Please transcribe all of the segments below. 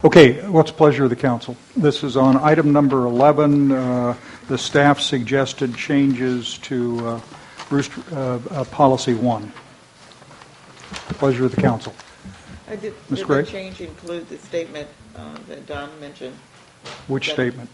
Okay, what's the pleasure of the council? This is on item number 11. The staff suggested changes to policy 1. Pleasure of the council. Did Ms. the Gray? change include the statement that Don mentioned? Which statement?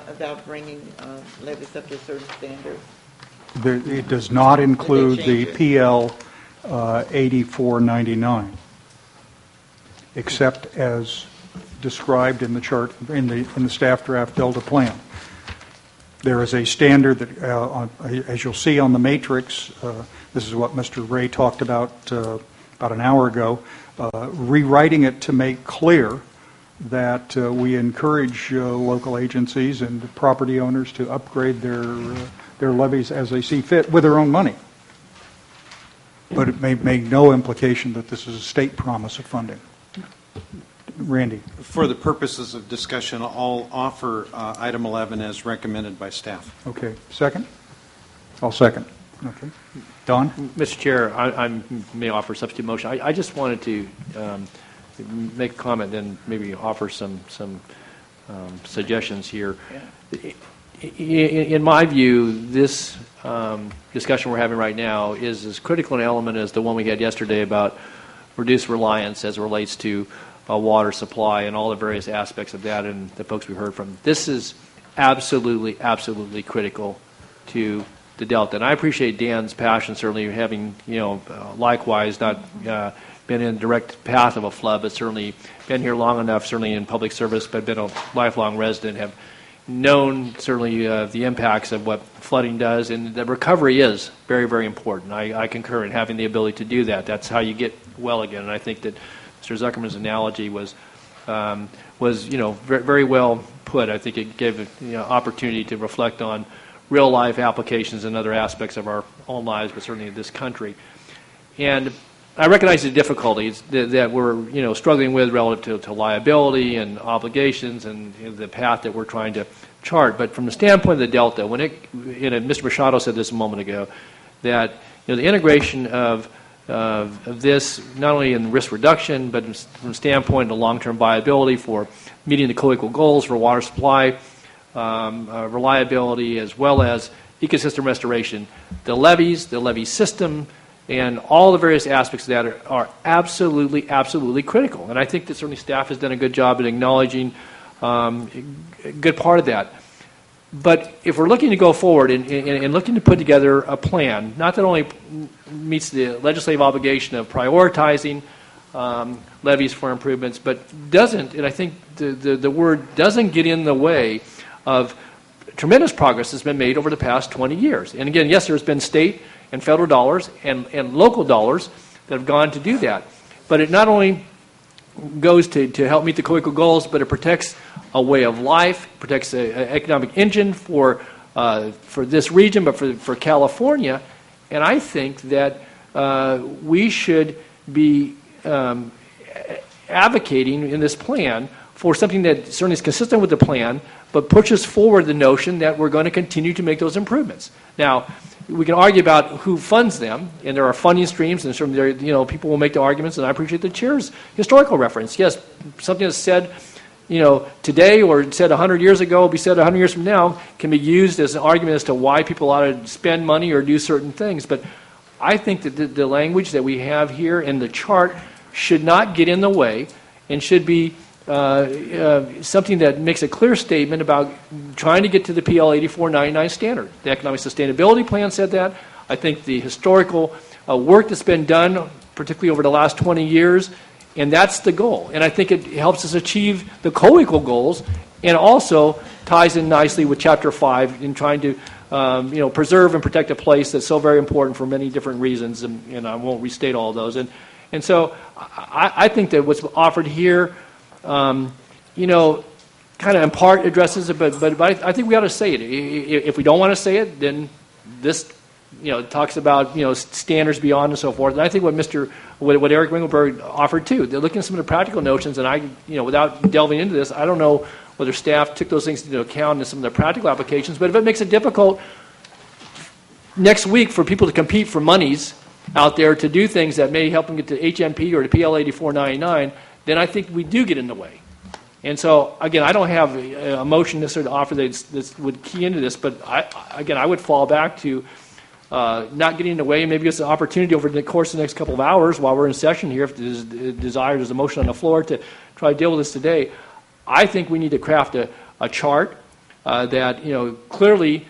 About bringing levies up to a certain standard? It does not include the change PL 8499, except as described in the chart in the staff draft Delta plan. There is a standard that, as you'll see on the matrix, this is what Mr. Ray talked about an hour ago, rewriting it to make clear that we encourage local agencies and property owners to upgrade their levies as they see fit with their own money. But it may make no implication that this is a state promise of funding. Randy. For the purposes of discussion, I'll offer item 11 as recommended by staff. Okay. Second? I'll second. Okay. Don? Mr. Chair, I may offer a substitute motion. I just wanted to make a comment and maybe offer some suggestions here. In my view, this discussion we're having right now is as critical an element as the one we had yesterday about reduced reliance as it relates to water supply and all the various aspects of that and the folks we heard from. This is absolutely, absolutely critical to the Delta. And I appreciate Dan's passion, certainly having, likewise not been in direct path of a flood, but certainly been here long enough, certainly in public service, but been a lifelong resident, have known certainly the impacts of what flooding does, and the recovery is very, very important. I concur in having the ability to do that. That's how you get well again, and I think that Mr. Zuckerman's analogy was very well put. I think it gave opportunity to reflect on real life applications and other aspects of our own lives, but certainly in this country. And I recognize the difficulties that we're struggling with relative to liability and obligations and the path that we're trying to chart. But from the standpoint of the Delta, Mr. Machado said this a moment ago, that the integration of this, not only in risk reduction, but from the standpoint of long-term viability for meeting the co-equal goals for water supply, reliability, as well as ecosystem restoration. The levees, the levee system, and all the various aspects of that are absolutely, absolutely critical. And I think that certainly staff has done a good job in acknowledging a good part of that. But if we're looking to go forward and looking to put together a plan, not that only meets the legislative obligation of prioritizing levies for improvements, but doesn't, and I think the word doesn't get in the way of tremendous progress that's been made over the past 20 years. And again, yes, there's been state and federal dollars and local dollars that have gone to do that. But it not only goes to help meet the co-equal goals, but it protects a way of life, protects an economic engine for this region, but for California. And I think that we should be advocating in this plan for something that certainly is consistent with the plan, but pushes forward the notion that we're going to continue to make those improvements. Now, we can argue about who funds them, and there are funding streams, and certainly people will make the arguments, and I appreciate the chair's historical reference. Yes, something that's said today or said 100 years ago will be said 100 years from now can be used as an argument as to why people ought to spend money or do certain things. But I think that the language that we have here in the chart should not get in the way and should be something that makes a clear statement about trying to get to the PL 8499 standard. The Economic Sustainability Plan said that. I think the historical work that's been done, particularly over the last 20 years, and that's the goal. And I think it helps us achieve the co-equal goals and also ties in nicely with Chapter 5 in trying to preserve and protect a place that's so very important for many different reasons, and I won't restate all of those. And so I think that what's offered here kind of in part addresses it, but I think we ought to say it. If we don't want to say it, then this, talks about, standards beyond and so forth. And I think what Eric Ringelberg offered too, they're looking at some of the practical notions, and without delving into this, I don't know whether staff took those things into account in some of the practical applications, but if it makes it difficult next week for people to compete for monies out there to do things that may help them get to HMP or to PL 8499, then I think we do get in the way. And so, again, I don't have a motion necessarily to offer that would key into this, but I would fall back to not getting in the way. Maybe it's an opportunity over the course of the next couple of hours while we're in session here, if there's a desire, there's a motion on the floor to try to deal with this today. I think we need to craft a chart that clearly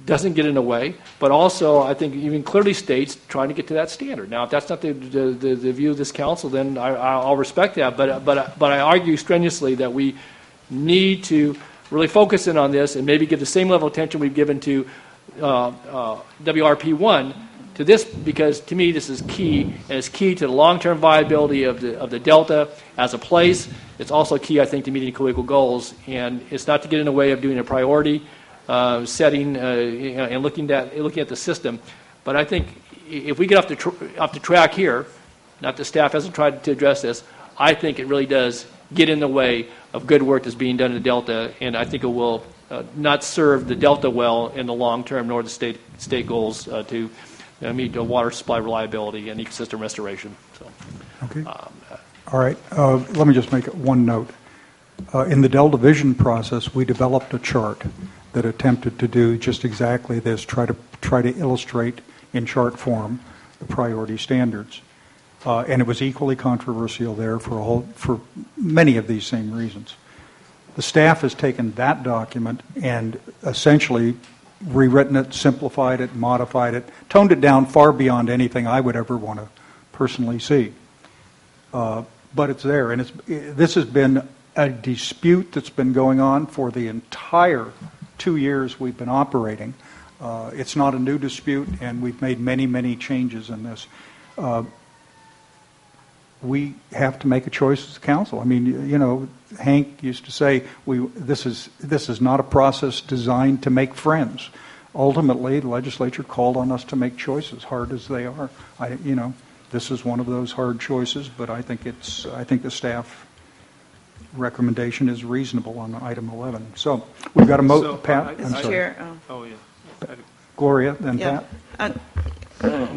doesn't get in the way, but also I think even clearly states trying to get to that standard. Now, if that's not the view of this council, then I'll respect that. But I argue strenuously that we need to really focus in on this and maybe give the same level of attention we've given to WRP1 to this, because to me this is key, and it's key to the long-term viability of the Delta as a place. It's also key, I think, to meeting co-equal goals, and it's not to get in the way of doing a priority setting and looking at the system. But I think if we get off the track here, not that staff hasn't tried to address this, I think it really does get in the way of good work that's being done in the Delta, and I think it will not serve the Delta well in the long term, nor the state goals to meet water supply reliability and ecosystem restoration. So, Okay. All right. Let me just make one note. In the Delta Vision process, we developed a chart that attempted to do just exactly this, try to illustrate in chart form the priority standards. And it was equally controversial there for many of these same reasons. The staff has taken that document and essentially rewritten it, simplified it, modified it, toned it down far beyond anything I would ever want to personally see. But it's there, and this has been a dispute that's been going on for the entire 2 years we've been operating. It's not a new dispute, and we've made many, many changes in this. We have to make a choice as a council. I mean, Hank used to say, this is not a process designed to make friends. Ultimately, the legislature called on us to make choices, hard as they are. This is one of those hard choices, but I think the staff recommendation is reasonable on item 11. So we've got a Pat. I'm sorry. Chair, Oh, yeah. Gloria, then yeah, Pat.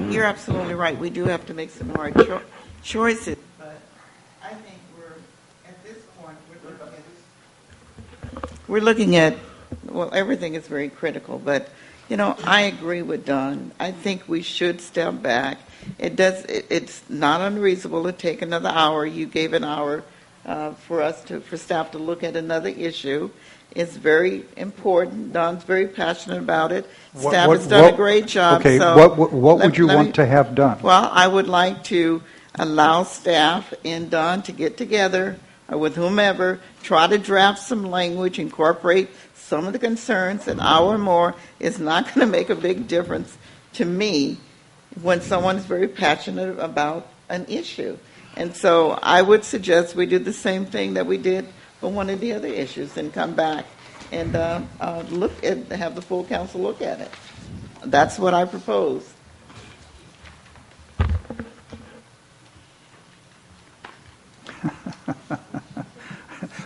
you're absolutely right. We do have to make some hard choices. But I think at this point, we're looking at, well, everything is very critical, but, I agree with Don. I think we should step back. It's not unreasonable to take another hour. You gave an hour for staff to look at another issue. It's very important. Don's very passionate about it. Staff has done a great job. Okay, so what would you want to have done? Well, I would like to allow staff and Don to get together with whomever, try to draft some language, incorporate some of the concerns. An hour more is not going to make a big difference to me when someone is very passionate about an issue. And so I would suggest we do the same thing that we did for one of the other issues and come back and have the full council look at it. That's what I propose.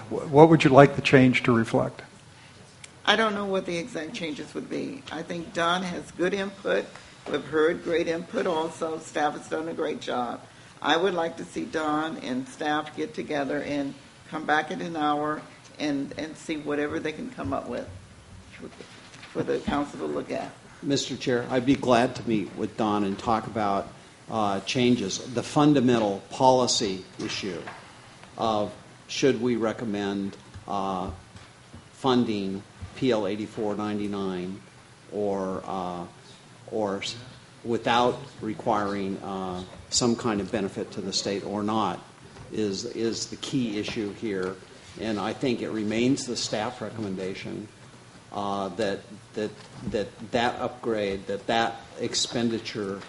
What would you like the change to reflect? I don't know what the exact changes would be. I think Don has good input. We've heard great input also. Staff has done a great job. I would like to see Don and staff get together and come back in an hour and see whatever they can come up with for the council to look at. Mr. Chair, I'd be glad to meet with Don and talk about changes. The fundamental policy issue of should we recommend funding PL 8499 or without requiring some kind of benefit to the state or not is the key issue here. And I think it remains the staff recommendation that upgrade, that expenditure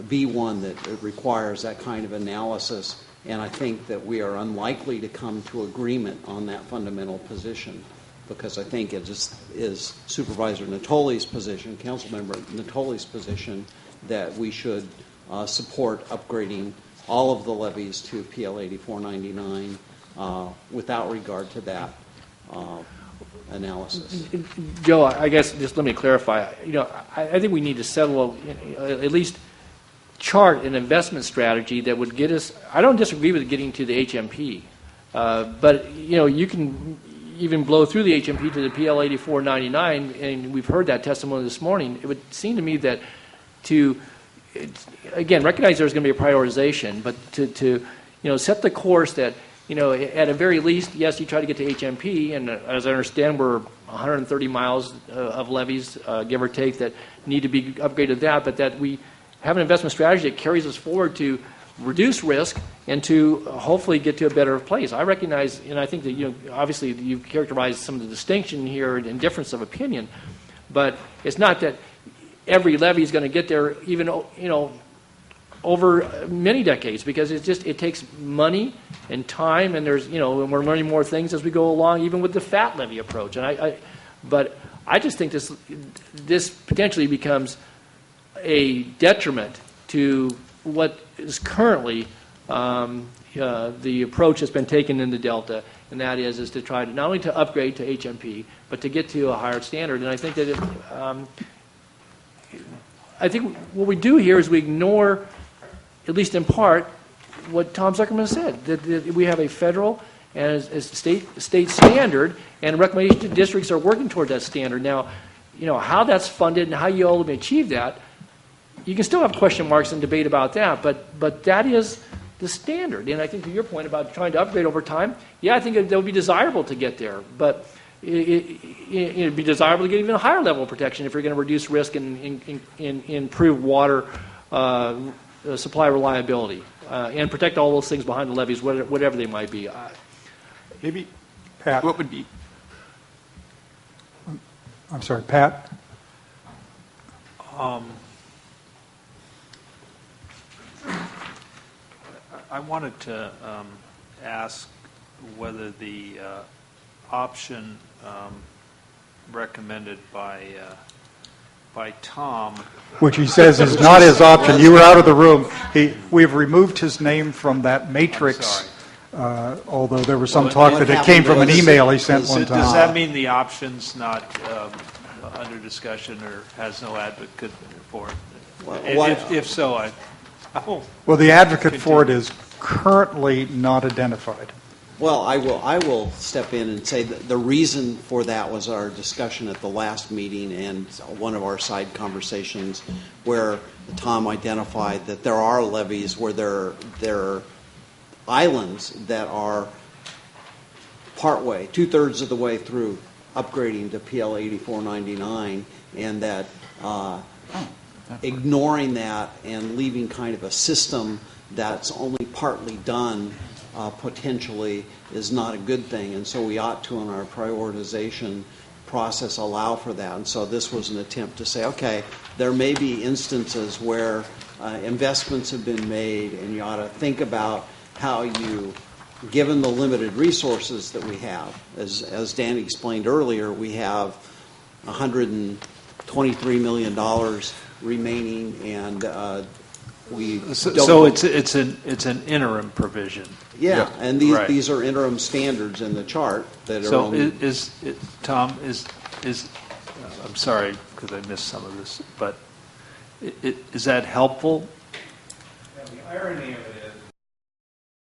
be one that requires that kind of analysis. And I think that we are unlikely to come to agreement on that fundamental position, because I think it is Supervisor Natoli's position, Councilmember Natoli's position, that we should support upgrading all of the levies to PL 8499 without regard to that analysis. Joe, I guess just let me clarify. I think we need to settle at least chart an investment strategy that would get us, I don't disagree with getting to the HMP, but you can even blow through the HMP to the PL 8499, and we've heard that testimony this morning. It would seem to me that again, recognize there's going to be a prioritization, but to set the course that, at a very least, yes, you try to get to HMP, and as I understand, we're 130 miles of levees, give or take, that need to be upgraded but that we have an investment strategy that carries us forward to reduce risk and to hopefully get to a better place. I recognize, and I think that, obviously you've characterized some of the distinction here and difference of opinion, but it's not that every levee is going to get there even, over many decades, because it takes money and time, and there's, and we're learning more things as we go along, even with the fat levee approach. And but I just think this potentially becomes a detriment to what is currently the approach that's been taken in the Delta, and that is to try to not only to upgrade to HMP, but to get to a higher standard. And I think that I think what we do here is we ignore, at least in part, what Tom Zuckerman said, that we have a federal and a state standard, and recommendation districts are working toward that standard. Now, how that's funded and how you ultimately achieve that, you can still have question marks and debate about that, but that is the standard. And I think to your point about trying to upgrade over time, I think it would be desirable to get there, but it'd be desirable to get even a higher level of protection if you're going to reduce risk and improve water supply reliability and protect all those things behind the levees, whatever they might be. Maybe, Pat. What would be? I'm sorry, Pat. I wanted to ask whether the option recommended by Tom, Which he says is not his option. You were out of the room. We've removed his name from that matrix, although there was some talk that it came from an email he sent one time. does that mean the option's not under discussion or has no advocate for it? If so, Well, the advocate for it is currently not identified. Well, I will step in and say that the reason for that was our discussion at the last meeting and one of our side conversations where Tom identified that there are levees where there are islands that are partway, 2/3 of the way through upgrading to PL 8499, and that ignoring that and leaving kind of a system that's only partly done potentially is not a good thing, and so we ought to, in our prioritization process, allow for that. And so this was an attempt to say, okay, there may be instances where investments have been made, and you ought to think about how you, given the limited resources that we have, as Dan explained earlier, we have $123 million remaining, and so it's an interim provision. Yeah, and these Right. these are interim standards in the chart that are. So only, Tom, I'm sorry because I missed some of this, but is that helpful? Yeah, the irony of it